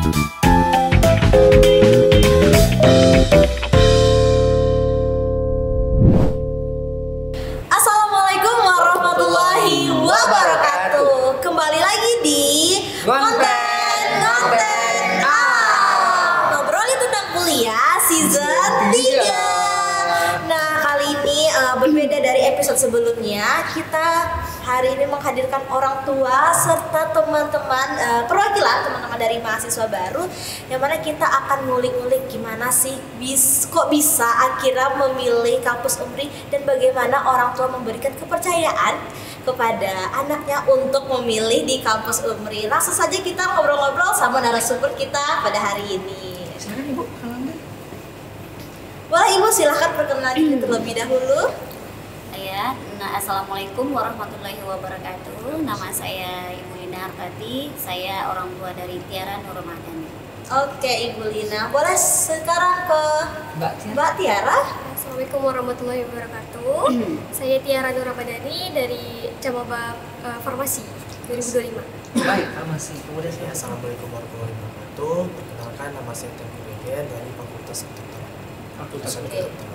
Assalamualaikum warahmatullahi wabarakatuh. Kembali lagi di Konten Ngobrolin tentang kuliah season 3. Nah, kali ini berbeda dari episode sebelumnya. Kita hari ini menghadirkan orang tua serta teman-teman perwakilan teman-teman dari mahasiswa baru, yang mana kita akan ngulik-ngulik gimana sih kok bisa akhirnya memilih kampus Unri dan bagaimana orang tua memberikan kepercayaan kepada anaknya untuk memilih di kampus Unri. Langsung saja kita ngobrol-ngobrol sama narasumber kita pada hari ini. Silakan Ibu, kenalan deh. Boleh Ibu silahkan perkenalan diri terlebih dahulu. Assalamualaikum warahmatullahi wabarakatuh. Nama saya Ibu Lina Hartati. Saya orang tua dari Tiara Nur Ramadhani. Oke Ibu Lina, boleh sekarang ke Mbak Tiara. Assalamualaikum warahmatullahi wabarakatuh. Saya Tiara Nur Ramadhani dari Cabang Farmasi 2025. Baik, farmasi. Kemudian saya Assalamualaikum warahmatullahi wabarakatuh. Perkenalkan, nama saya Tengku Regen dari Fakultas Kedokteran.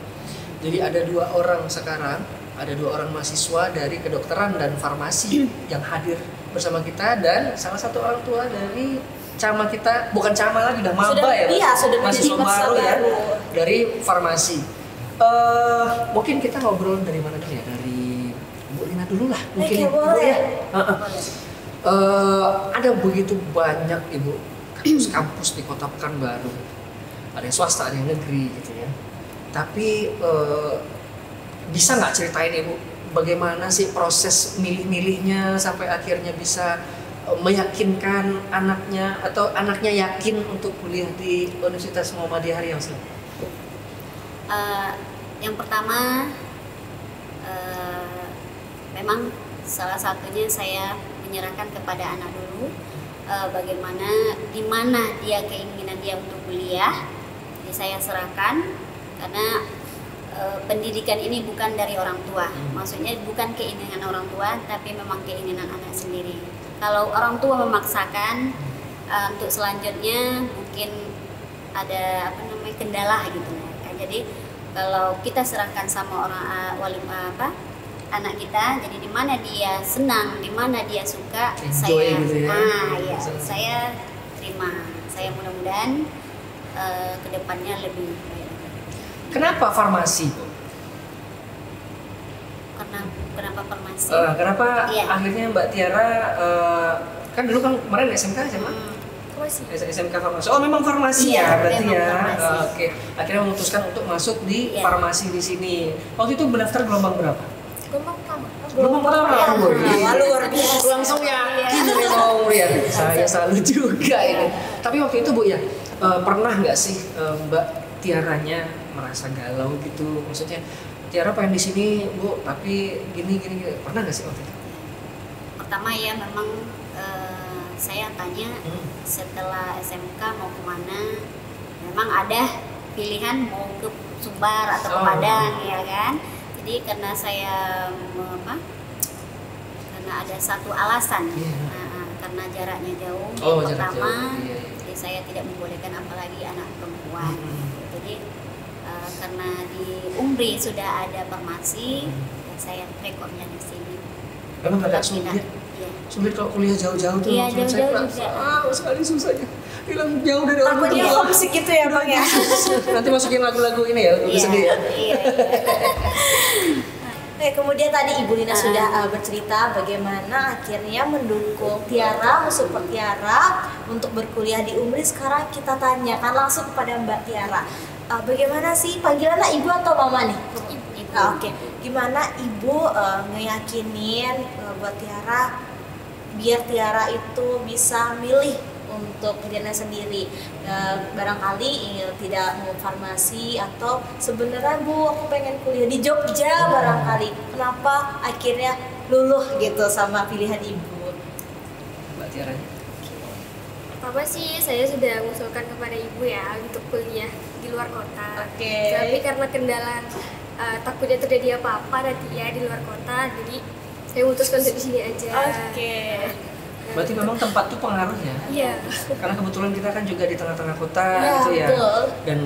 Jadi ada dua orang sekarang, ada dua orang mahasiswa dari kedokteran dan farmasi yang hadir bersama kita, dan salah satu orang tua dari cama kita, bukan cama lagi, udah maba ya, sudah mahasiswa menjadi baru ya, baru dari farmasi. Mungkin kita ngobrol dari mana dulu ya, dari Bu Lina dulu lah, mungkin Oke, Ibu boleh. ya. Ada begitu banyak Ibu kampus di Kota Pekanbaru, ada yang swasta, ada yang negeri gitu ya. Tapi bisa nggak ceritain Ibu bagaimana sih proses milih-milihnya sampai akhirnya bisa meyakinkan anaknya atau anaknya yakin untuk kuliah di Universitas Muhammadiyah Riau? Yang pertama, memang salah satunya saya menyerahkan kepada anak dulu, bagaimana di mana dia keinginan dia untuk kuliah, jadi saya serahkan. Karena pendidikan ini bukan dari orang tua, maksudnya bukan keinginan orang tua, tapi memang keinginan anak sendiri. Kalau orang tua memaksakan, untuk selanjutnya mungkin ada kendala gitu. Jadi kalau kita serahkan sama orang anak kita, jadi di mana dia senang, di mana dia suka, Enjoy gitu ya. Saya terima. Saya mudah-mudahan kedepannya lebih baik. Kenapa farmasi, Bu? Kenapa farmasi? Kenapa Iya. akhirnya Mbak Tiara, kan dulu kan kemarin SMK SMA? Farmasi. SMK farmasi. Oh, memang farmasi Iya, ya berarti memang ya. farmasi. Oke. Akhirnya memutuskan untuk masuk di Iya. farmasi di sini. Waktu itu mendaftar gelombang berapa? Gelombang pertama. Gelombang pertama. Iya. Wah, luar biasa. Langsung yakin nih mau ya. Saya salut juga ini. Tapi waktu itu Bu ya, pernah nggak sih Mbak Tiaranya merasa galau gitu? Maksudnya Tiara pengen di sini Bu, tapi gini. Pernah nggak sih waktu itu? Pertama ya memang saya tanya setelah SMK mau kemana. Memang ada pilihan mau ke Sumbar atau ke Padang ya kan. Jadi karena saya karena ada satu alasan, karena jaraknya jauh. Yang pertama, jadi saya tidak membolehkan apalagi anak perempuan. Jadi karena di Unri sudah ada farmasi, ya saya rekomnya di sini. Memang agak sulit. Iya. Sulit kalau kuliah jauh-jauh tuh. Iya, maksud jauh-jauh saya juga. sekali susahnya. Hilang jauh dari orang Takutnya tua. homesick gitu ya Bang ya. Nanti masukin lagu-lagu ini ya, lagu sedih ya. Iya. Kemudian tadi Ibu Lina sudah bercerita bagaimana akhirnya mendukung Tiara, mensupport Tiara untuk berkuliah di Unri. Sekarang kita tanyakan langsung kepada Mbak Tiara. Bagaimana sih, panggilannya Ibu atau Mama nih? Ibu. Oke. Gimana Ibu ngeyakinin buat Tiara biar Tiara itu bisa milih untuk dirinya sendiri, barangkali tidak mau farmasi, atau sebenarnya Bu aku pengen kuliah di Jogja barangkali, kenapa akhirnya luluh gitu sama pilihan Ibu? Mbak Tiara. Pertama sih saya sudah mengusulkan kepada ibu ya untuk kuliah di luar kota. Oke. Tapi karena kendala takutnya terjadi apa-apa nanti ya di luar kota, jadi saya memutuskan untuk di sini aja. Oke. Berarti memang tempat tuh pengaruhnya. Iya. Karena kebetulan kita kan juga di tengah-tengah kota Ya, gitu ya. betul. Dan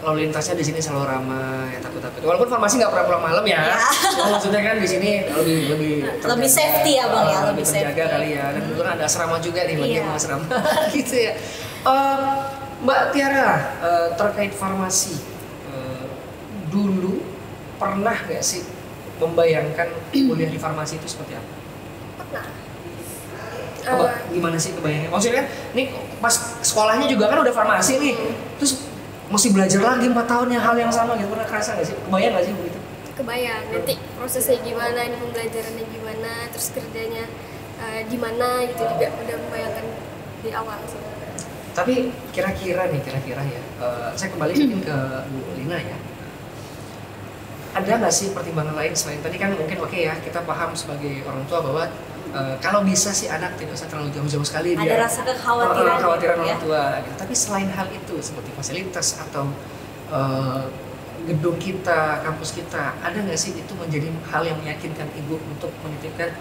lalu lintasnya di sini selalu ramai, takut-takut. Walaupun farmasi nggak pernah pulang malam ya. Cuma maksudnya kan di sini lebih terjaga. safety ya, Bang, ya, Lebih lebih terjaga safety. kali ya. Dan kebetulan ada asrama juga nih bagi Iya. yang mau asrama gitu ya. Mbak Tiara, terkait farmasi, dulu pernah nggak sih membayangkan kuliah di farmasi itu seperti apa? Pernah. Gimana sih kebayangnya? Maksudnya nih pas sekolahnya juga kan udah farmasi nih, terus mesti belajar lagi 4 tahun yang hal yang sama gitu, pernah kerasa nggak sih? Kebayang nggak sih begitu? Kebayang nanti prosesnya gimana, ini pembelajarannya gimana, terus kerjanya di mana gitu juga udah membayangkan di awal sebenarnya. Tapi kira-kira ya, saya kembali mungkin ke Bu Lina ya. Ada nggak sih pertimbangan lain selain tadi kan mungkin oke ya kita paham sebagai orang tua bahwa kalau bisa sih anak tidak usah terlalu jauh-jauh sekali Ada dia rasa kekhawatiran kekhawatiran gitu ya. orang tua gitu. Tapi selain hal itu seperti fasilitas atau gedung kita, kampus kita, ada nggak sih itu menjadi hal yang meyakinkan ibu untuk menitipkan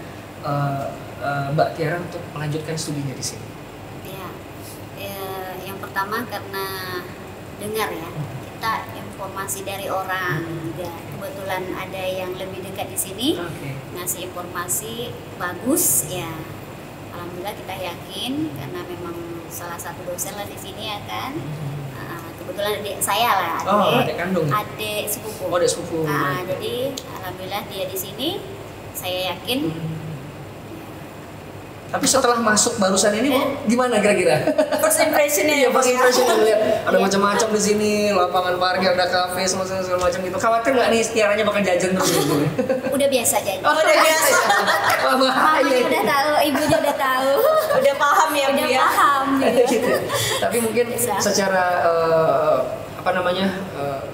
Mbak Tiara untuk melanjutkan studinya di sini? Yang pertama karena dengar ya, kita informasi dari orang juga. Kebetulan ada yang lebih dekat di sini ngasih informasi bagus ya. Alhamdulillah kita yakin karena memang salah satu dosen lah di sini ya kan. Kebetulan adik saya lah, adik kandung, adik sepupu. Adik sepupu. Jadi alhamdulillah dia di sini, saya yakin. Tapi setelah masuk barusan ini gimana kira-kira? First impressionnya Iya, first impression yang lihat ada Iya. macam-macam di sini, lapangan parkir, ada kafe, segala macam gitu. Khawatir nggak nih Tiaranya bakal jajan terus gitu? Udah biasa jadi. Oh, udah biasa. Wah, bahaya. Mamanya udah tahu, ibunya udah tahu. Udah paham ya, Bu Udah ya. paham gitu. Gitu. Tapi mungkin Bisa. secara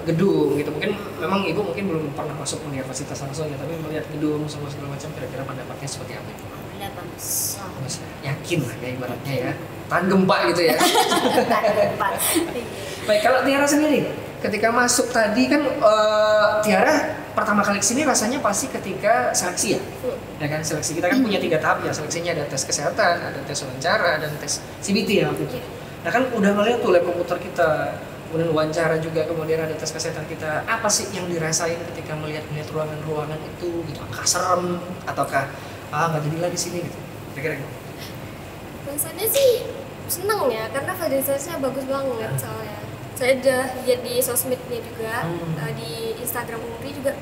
gedung gitu, mungkin memang ibu mungkin belum pernah masuk universitas langsung ya, tapi melihat gedung sama segala macam kira-kira pendapatnya seperti apa? Alhamdulillah bagus. Bagus ya. Yakin lah ya ibaratnya ya, tahan gempa gitu ya. Baik, kalau Tiara sendiri ketika masuk tadi kan Tiara pertama kali kesini rasanya pasti ketika seleksi ya kan, seleksi kita kan punya 3 tahap ya seleksinya, ada tes kesehatan, ada tes wawancara, dan tes CBT ya waktu itu. Nah kan udah ngeliat tuh lab komputer kita, kemudian wawancara juga, kemudian ada tes kesehatan kita. Apa sih yang dirasain ketika melihat ruangan-ruangan itu gitu? Apakah serem ataukah nggak jadilah di sini gitu? Kira-kira gitu. Rasanya sih seneng ya, karena fasilitasnya bagus banget soalnya. Saya udah lihat di sosmednya juga, di Instagram Umri juga.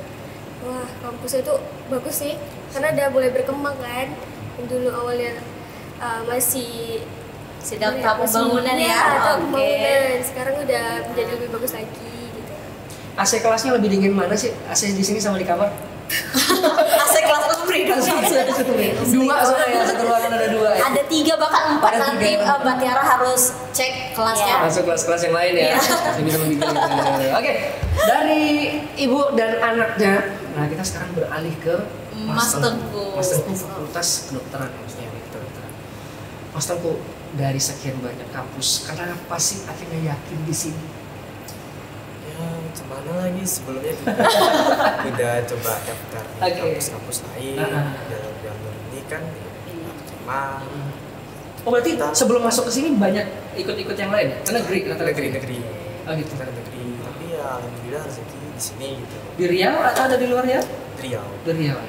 Wah, kampusnya itu bagus sih, karena udah mulai berkembang kan. Yang dulu awalnya masih Sedang tahap pembangunan ya. tahap Oke. pembangunan. Sekarang udah menjadi lebih bagus lagi gitu. AC kelasnya lebih dingin mana sih? AC di sini sama di kamar? AC kelas Umri dong. Dua soalnya, satu ruangan ada 2 ya. Ada 3 bahkan 4 Ada nanti 3. Mbak Tiara harus cek kelasnya. Masuk kelas-kelas yang lain ya. Ini sama bikin. Oke, dari ibu dan anaknya, nah kita sekarang beralih ke Mas Tengku. Mas Tengku Fakultas Kedokteran maksudnya kedokteran. Mas Tengku, dari sekian banyak kampus, kenapa sih akhirnya yakin di sini? Ya gimana lagi sebelumnya juga udah coba daftar di kampus-kampus lain dalam jalur ini kan cuma Oh berarti sebelum masuk ke sini banyak ikut-ikut yang lain ya? Ke negeri rata-rata? negeri Oh gitu. ke negeri, tapi ya alhamdulillah rezeki di sini gitu. Di Riau atau ada di luar Riau? Riau. Di Riau.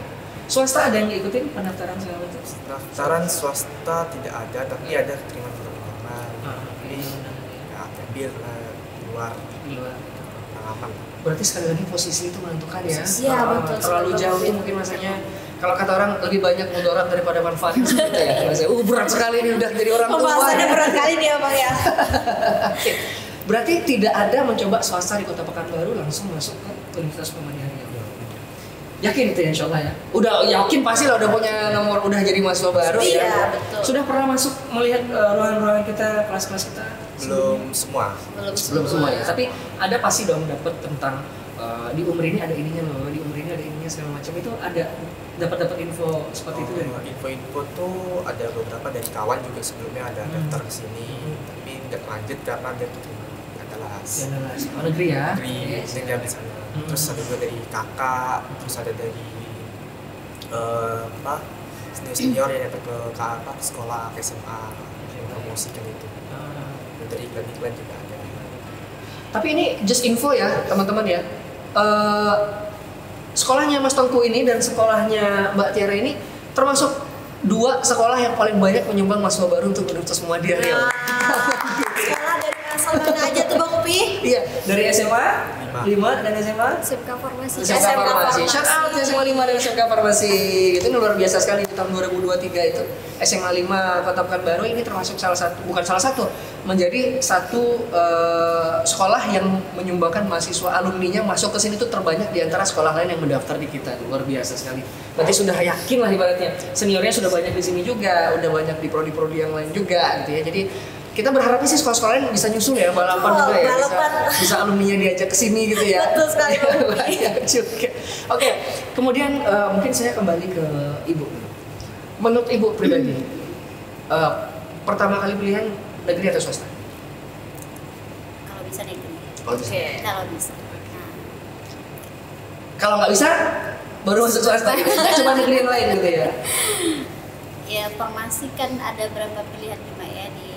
Swasta ada yang ngikutin pendaftaran segala macam? Pendaftaran swasta tidak ada, tapi ada keterima penerimaan. Jadi ya ambil di luar Di luar. pengalaman. Berarti sekali lagi posisi itu menentukan ya. Iya, betul. Terlalu jauh tuh mungkin masanya. Kalau kata orang lebih banyak mudarat daripada manfaatnya seperti ya. Rasanya, berat sekali ini udah jadi orang tua. Pembahasannya berat kali nih ya Bang ya. Oke. Berarti tidak ada mencoba swasta di Kota Pekanbaru langsung masuk ke Universitas Muhammadiyah Riau. Yakin itu ya, insya Allah ya. Udah yakin pasti lah udah punya nomor, udah jadi mahasiswa baru ya. Iya, betul. Sudah pernah masuk melihat ruangan-ruangan kita, kelas-kelas kita? Belum semua. Belum semua ya. Tapi ada pasti dong dapat tentang di Umri ini ada ininya loh, di Umri ini ada ininya segala macam. Itu ada dapat info seperti itu dari Info-info tuh ada beberapa dari kawan juga sebelumnya ada daftar ke sini, tapi nggak lanjut karena dia adalah sekolah negeri ya. negeri tinggal di sana. Terus ada juga dari kakak, terus ada dari senior yang datang ke sekolah, ke SMA, promosikan itu. Dan dari iklan-iklan juga ada. Tapi ini just info ya teman-teman ya. Sekolahnya Mas Tengku ini dan sekolahnya Mbak Tiara ini termasuk 2 sekolah yang paling banyak menyumbang mahasiswa baru untuk Universitas Muhammadiyah Riau. Sekolah dari asal mana aja tuh Bang Upi? Iya, dari SMA 5 dan SMA SMK Farmasi. SMK Farmasi. Shout out SMA 5 dan SMK Farmasi. Itu luar biasa sekali di tahun 2023 itu. SMA 5 Kota Pekanbaru ini termasuk menjadi satu sekolah yang menyumbangkan mahasiswa alumninya masuk ke sini tuh terbanyak di antara sekolah lain yang mendaftar di kita. Luar biasa sekali. Berarti sudah yakin lah ibaratnya. Seniornya sudah banyak di sini juga, udah banyak di prodi-prodi yang lain juga gitu ya. Jadi kita berharapnya sih sekolah-sekolah lain bisa nyusul ya, balapan juga ya, bisa alumninya diajak ke sini gitu ya. Betul sekali. Banyak juga. Oke, kemudian mungkin saya kembali ke Ibu. Menurut Ibu pribadi, pertama kali pilihan negeri atau swasta? Kalau bisa negeri. Oke. Kalau bisa. Kalau nggak bisa, baru masuk swasta. Nggak cuma negeri yang lain gitu ya? Ya Farmasi kan ada berapa pilihan nih Mbak ya di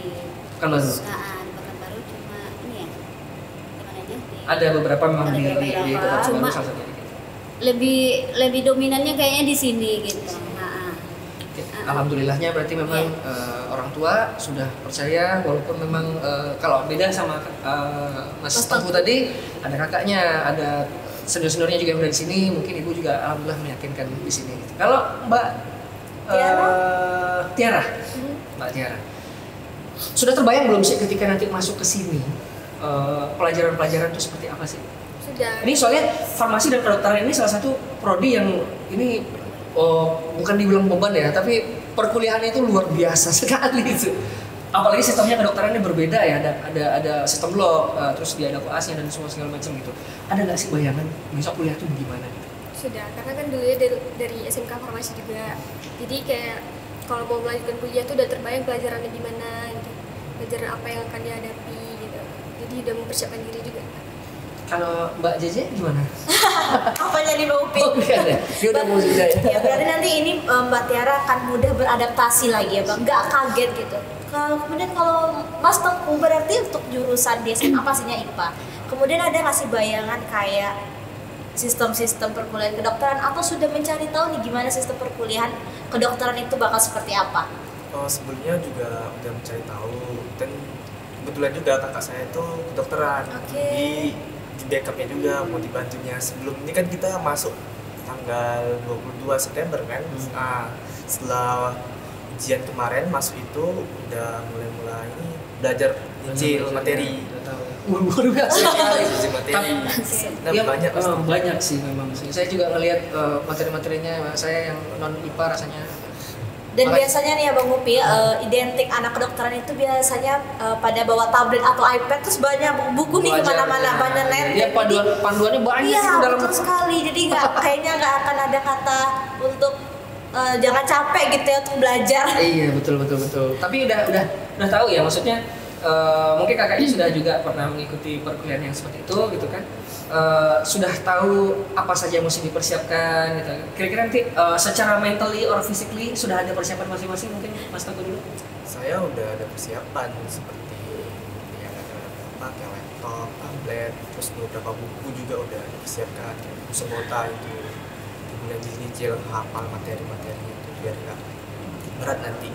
Pekanbaru. di Pekanbaru cuma ini ya. Di mana aja? Ada beberapa memang di Kota Cuma Pekanbaru salah satunya. lebih dominannya kayaknya di sini gitu. Alhamdulillahnya berarti memang orang tua sudah percaya walaupun memang kalau beda sama Mas Tengku tadi ada kakaknya, ada senior-seniornya juga yang udah di sini, mungkin Ibu juga alhamdulillah meyakinkan di sini. Kalau Mbak Tiara, Mbak Tiara, sudah terbayang belum sih ketika nanti masuk ke sini pelajaran-pelajaran itu seperti apa sih? Sudah. Ini soalnya farmasi dan kedokteran ini salah satu prodi yang ini bukan dibilang beban ya, tapi perkuliahan itu luar biasa sekali itu. Apalagi sistemnya kedokterannya berbeda ya, ada sistem blok, terus dia ada koasnya dan semua segala macam gitu. Ada nggak sih bayangan besok kuliah tuh gimana gitu? Sudah, karena kan dulu ya dari SMK Farmasi juga. Jadi kayak kalau mau melanjutkan kuliah tuh udah terbayang pelajarannya gimana gitu. Pelajaran apa yang akan dihadapi gitu. Jadi udah mempersiapkan diri juga. Kalau Mbak Jeje gimana? Apanya nih Mbak Upi? Oh, dia udah mau juga ya. Ya berarti nanti ini Mbak Tiara akan mudah beradaptasi lagi ya Bang, nggak kaget gitu. Kemudian kalau Mas Tengku berarti untuk jurusan di SMA pastinya IPA. Kemudian ada ngasih bayangan kayak sistem-sistem perkuliahan kedokteran atau sudah mencari tahu nih gimana sistem perkuliahan kedokteran itu bakal seperti apa? Sebelumnya juga udah mencari tahu dan kebetulan juga kakak saya itu kedokteran. Di backupnya juga mau dibantunya. Sebelum ini kan kita masuk tanggal 22 September kan. Setelah ujian kemarin masuk itu udah mulai belajar nyicil materi. Luar biasa sekali. Materi. Ya, banyak banyak sih memang sih. Saya juga ngelihat materi-materinya saya yang non IPA rasanya. Dan biasanya nih ya Bang Upi, identik anak kedokteran itu biasanya pada bawa tablet atau iPad terus banyak buku nih kemana-mana, banyak net. Dia panduannya banyak itu dalam betul sekali. Jadi kayaknya nggak akan ada kata untuk jangan capek gitu ya untuk belajar. Iya betul. Tapi udah tahu ya, maksudnya mungkin kakaknya sudah juga pernah mengikuti perkuliahan yang seperti itu gitu kan. Sudah tahu apa saja yang mesti dipersiapkan gitu. Kira-kira nanti secara mentally or physically sudah ada persiapan masing-masing, mungkin Mas Tengku dulu? Saya udah ada persiapan seperti yang ada kayak laptop, tablet, terus beberapa buku juga udah dipersiapkan, semota itu kemudian nyicil hafal materi-materi itu biar nggak berat nanti.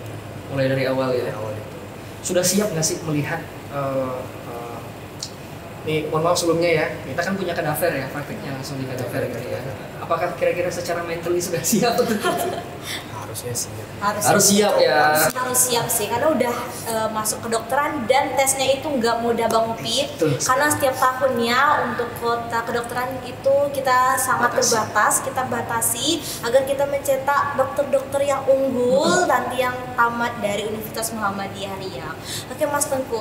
Mulai dari awal ya. Dari awal itu. Sudah siap nggak sih melihat nih, mohon maaf sebelumnya ya, kita kan punya kadaver ya, prakteknya langsung di kadaver gitu ya. Apakah kira-kira secara mentally sudah siap untuk itu? Harusnya siap. Harus siap ya. Harus siap sih, karena udah masuk kedokteran dan tesnya itu nggak mudah Bang Upi. Karena setiap tahunnya untuk kota kedokteran itu kita sangat terbatas, kita batasi agar kita mencetak dokter-dokter yang unggul nanti yang tamat dari Universitas Muhammadiyah Riau. Oke Mas Tengku,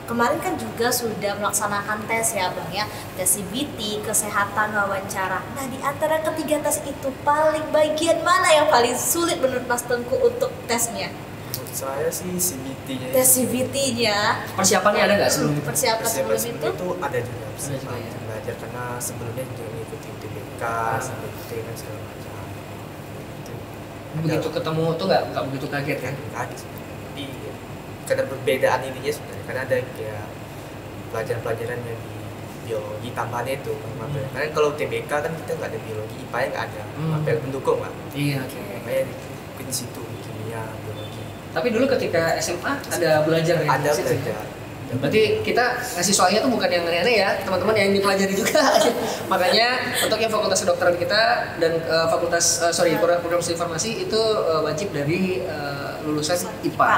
kemarin kan juga sudah melaksanakan tes ya Bang ya, tes CBT, kesehatan, wawancara. Nah di antara ketiga tes itu paling bagian mana yang paling sulit menurut Mas Tengku untuk tesnya? Menurut saya sih CBT-nya. Tes CBT-nya. Persiapannya ada nggak sebelum itu? Persiapan sebelum itu? Ada juga. Ya. Belajar karena sebelumnya juga mengikuti UTBK, sampai itu kan segala macam. begitu ketemu tuh nggak begitu kaget kan? Kaget. Di karena perbedaan ininya sebenarnya karena ada ya pelajaran-pelajaran yang di biologi tambahannya itu karena kalau TBK kan kita nggak ada biologi, IPA nggak ada mapel pendukung lah. Iya. Makanya di situ kimia, biologi. Tapi dulu ketika SMA ada belajar ya? Ada belajar. Berarti kita ngasih soalnya tuh bukan yang aneh-aneh ya, teman-teman yang dipelajari juga. Makanya untuk yang fakultas kedokteran kita dan program studi farmasi itu wajib dari lulusan IPA.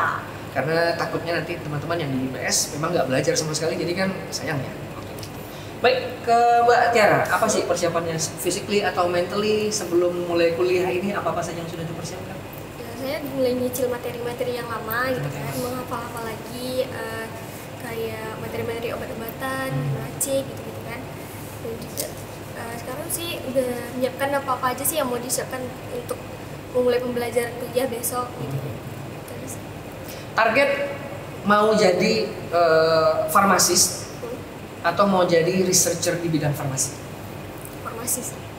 Karena takutnya nanti teman-teman yang di IPS memang nggak belajar sama sekali, jadi kan sayang ya. Baik, ke Mbak Tiara, apa sih persiapannya physically atau mentally sebelum mulai kuliah ini, apa saja yang sudah dipersiapkan? Ya, saya mulai nyicil materi-materi yang lama gitu kan, menghafal-hafal lagi kayak materi-materi obat-obatan, racik gitu-gitu kan. Dan juga sekarang sih udah menyiapkan apa-apa aja sih yang mau disiapkan untuk memulai pembelajaran kuliah besok gitu. Terus target mau jadi farmasis atau mau jadi researcher di bidang farmasi?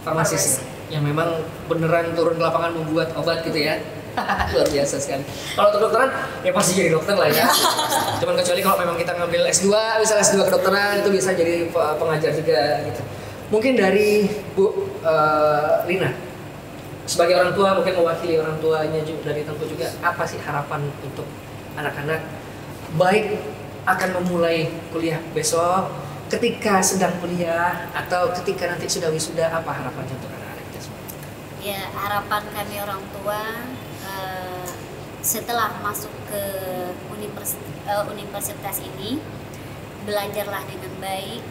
Farmasis. Yang memang beneran turun ke lapangan membuat obat gitu ya. Luar biasa sekali. Kalau untuk kedokteran ya pasti jadi dokter lah ya. Cuman kecuali kalau memang kita ngambil S2, misalnya S2 kedokteran itu bisa jadi pengajar juga gitu. Mungkin dari Bu Lina sebagai orang tua, mungkin mewakili orang tuanya juga dari Tengku juga, apa sih harapan untuk anak-anak baik akan memulai kuliah besok, ketika sedang kuliah atau ketika nanti sudah wisuda, apa harapannya untuk anak-anak kita semua? Ya, harapan kami orang tua setelah masuk ke universitas ini, belajarlah dengan baik,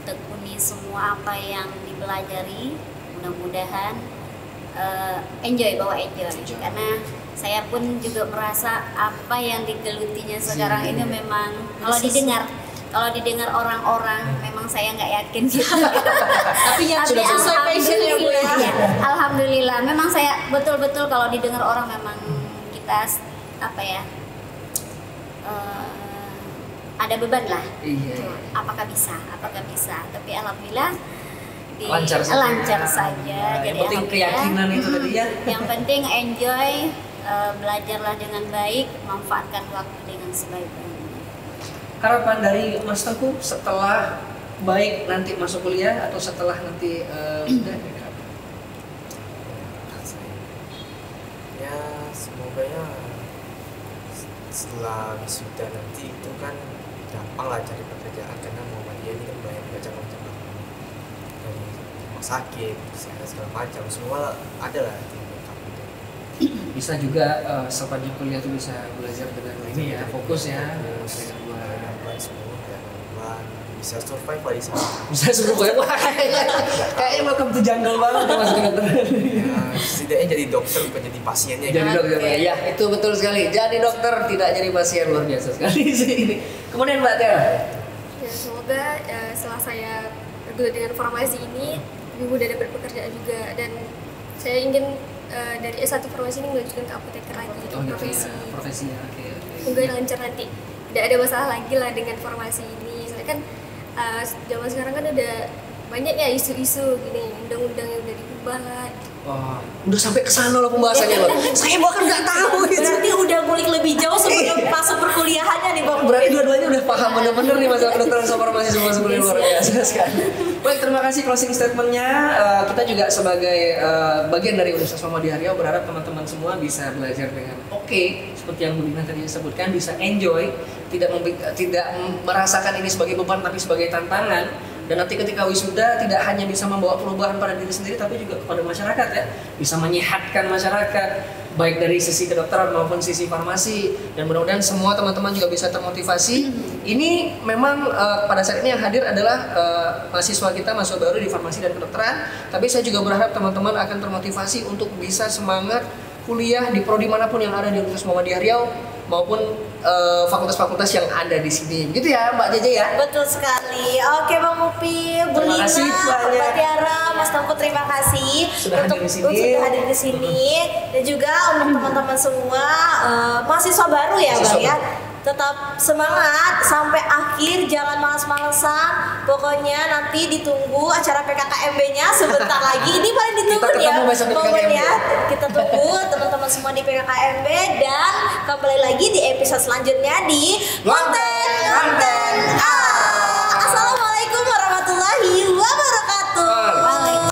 tekuni semua apa yang dipelajari, mudah-mudahan enjoy karena saya pun juga merasa apa yang digelutinya sekarang ini memang kalau didengar orang-orang memang saya nggak yakin gitu. Tapi yang sudah sesuai passion ya Bu ya. Alhamdulillah, memang saya betul-betul kalau didengar orang memang kita ada beban lah. Iya. Apakah bisa? Tapi alhamdulillah lancar saja. Jadi yang penting keyakinan itu tadi ya. Yang penting enjoy, belajarlah dengan baik, manfaatkan waktu dengan sebaik-baiknya. Harapan dari Mas Tengku setelah baik nanti masuk kuliah atau setelah nanti udah ya semoga ya setelah wisuda nanti itu kan gampang lah cari pekerjaan karena Muhammadiyah ini kan banyak macam-macam dari rumah sakit, segala macam semua ada lah di lengkap itu. Bisa juga sepanjang kuliah tuh bisa belajar dengan ini ya, fokus ya, dengan bisa survive lah di sana. Bisa survive lah kayaknya welcome to jungle banget ya masuk dokter. Setidaknya jadi dokter bukan jadi pasiennya. Jadi dokter ya, itu betul sekali. Jadi dokter tidak jadi pasien, luar biasa sekali sih ini. Kemudian Mbak Tiara. ya semoga setelah saya bergelut dengan farmasi ini lebih mudah dapat pekerjaan juga, dan saya ingin dari S1 farmasi ini melanjutkan ke apoteker lagi profesi ya. Oke. Semoga lancar nanti, tidak ada masalah lagi lah dengan farmasi ini. Soalnya kan zaman sekarang kan udah banyak ya isu-isu gini, undang-undang yang udah diubah lah. Wah, udah sampai ke sana loh pembahasannya loh. Saya bahkan nggak tahu gitu. Berarti udah ngulik lebih jauh sebelum masuk perkuliahannya nih Bang. Berarti dua-duanya udah paham bener-bener nih masalah kedokteran sama farmasi semua sebelumnya, luar biasa sekali. Baik, terima kasih closing statementnya. Kita juga sebagai bagian dari Universitas Muhammadiyah Riau berharap teman-teman semua bisa belajar dengan oke, seperti yang Bu Lina tadi sebutkan, bisa enjoy, tidak merasakan ini sebagai beban tapi sebagai tantangan. Dan nanti ketika wisuda tidak hanya bisa membawa perubahan pada diri sendiri tapi juga kepada masyarakat ya, bisa menyehatkan masyarakat baik dari sisi kedokteran maupun sisi farmasi, dan mudah-mudahan semua teman-teman juga bisa termotivasi. Ini memang pada saat ini yang hadir adalah mahasiswa kita, mahasiswa baru di farmasi dan kedokteran, tapi saya juga berharap teman-teman akan termotivasi untuk bisa semangat kuliah di prodi manapun yang ada di Universitas Muhammadiyah Riau maupun fakultas-fakultas yang ada di sini. Begitu ya Mbak Jeje ya? Betul sekali. Oke Bang Upi, Bu Terima Lina, kasih banyak. Mbak Tiara, Mas Tengku, terima kasih Sudah hadir di sini. sudah hadir di sini, dan juga untuk teman-teman semua mahasiswa baru ya Bang ya. tetap semangat sampai akhir, jangan malas-malesan. Pokoknya nanti ditunggu acara PKKMB-nya sebentar lagi. Ini paling ditunggu Kita ketemu besok di momennya. Kita tunggu teman-teman semua di PKKMB dan kembali lagi di episode selanjutnya di konten. Assalamualaikum warahmatullahi wabarakatuh. Waalaikumsalam.